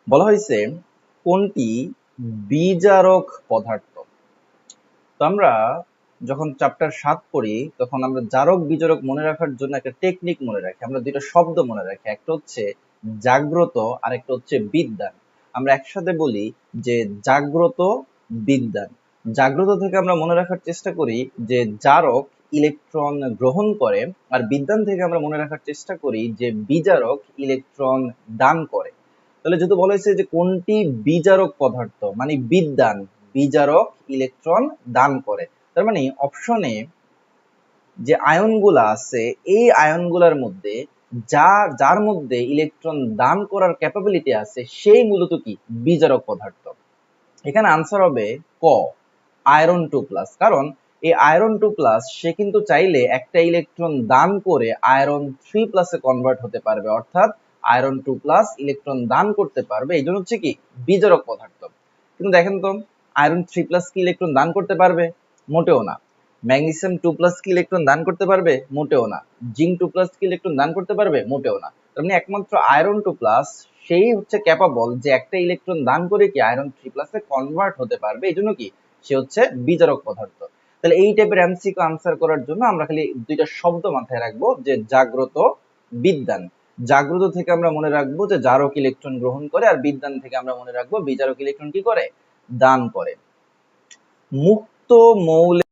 বলা হয়েছে কোনটি বিজারক পদার্থ। তো আমরা যখন চ্যাপ্টার 7 পড়ি তখন আমরা জারক বিজারক মনে রাখার জন্য একটা টেকনিক মনে রাখি, আমরা দুইটা শব্দ মনে রাখি, একটা হচ্ছে জাগ্রত আর একটা হচ্ছে বিদ্যান। আমরা একসাথে বলি যে জাগ্রত বিদ্যান। জাগ্রত থেকে আমরা মনে রাখার চেষ্টা করি যে জারক ইলেকট্রন গ্রহণ করে, আর বিদ্যান থেকে আমরা মনে রাখার চেষ্টা করি যে বিজারক ইলেকট্রন দান করে। তাহলে যেহেতু বলা হয়েছে যে কোনটি বিজারক পদার্থ, মানে বিদ্যান বিজারক ইলেকট্রন দান করে, তার মানে অপশনে যে আয়নগুলা আছে এই আয়নগুলার মধ্যে যার মধ্যে ইলেকট্রন দান করার ক্যাপাবিলিটি আছে সেই মূলত কি বিজারক পদার্থ। এখানে আনসার হবে ক, আয়রন 2+। কারণ এই আয়রন 2+ সে কিন্তু চাইলে একটা ইলেকট্রন দান করে আয়রন 3+ এ কনভার্ট হতে পারবে, অর্থাৎ আয়রন 2+ ইলেকট্রন দান করতে পারবে, এই জন্য হচ্ছে কি বিজারক পদার্থ। কিন্তু দেখেন তো আয়রন 3+ কি ইলেকট্রন দান করতে পারবে? মোটেও না। ম্যাগনেসিয়াম 2+ কি ইলেকট্রন দান করতে পারবে? মোটেও না। জিঙ্ক 2+ কি ইলেকট্রন দান করতে পারবে? মোটেও না। তার মানে একমাত্র আয়রন 2+ সেই হচ্ছে ক্যাপাবল যে একটা ইলেকট্রন দান করে কি আয়রন 3+ এ কনভার্ট হতে পারবে, এই জন্য কি সে হচ্ছে বিজারক পদার্থ। তাহলে এই টাইপের এমসিকিউ আনসার করার জন্য আমরা খালি দুইটা শব্দ মাথায় রাখবো, যে জাগ্রত বিদ্যান। জাগ্রত থেকে আমরা মনে রাখবো যে জারক ইলেকট্রন গ্রহণ করে, আর বিদ্যান থেকে আমরা মনে রাখবো বিজারক ইলেকট্রন কি করে? দান করে। মুক্ত মৌলের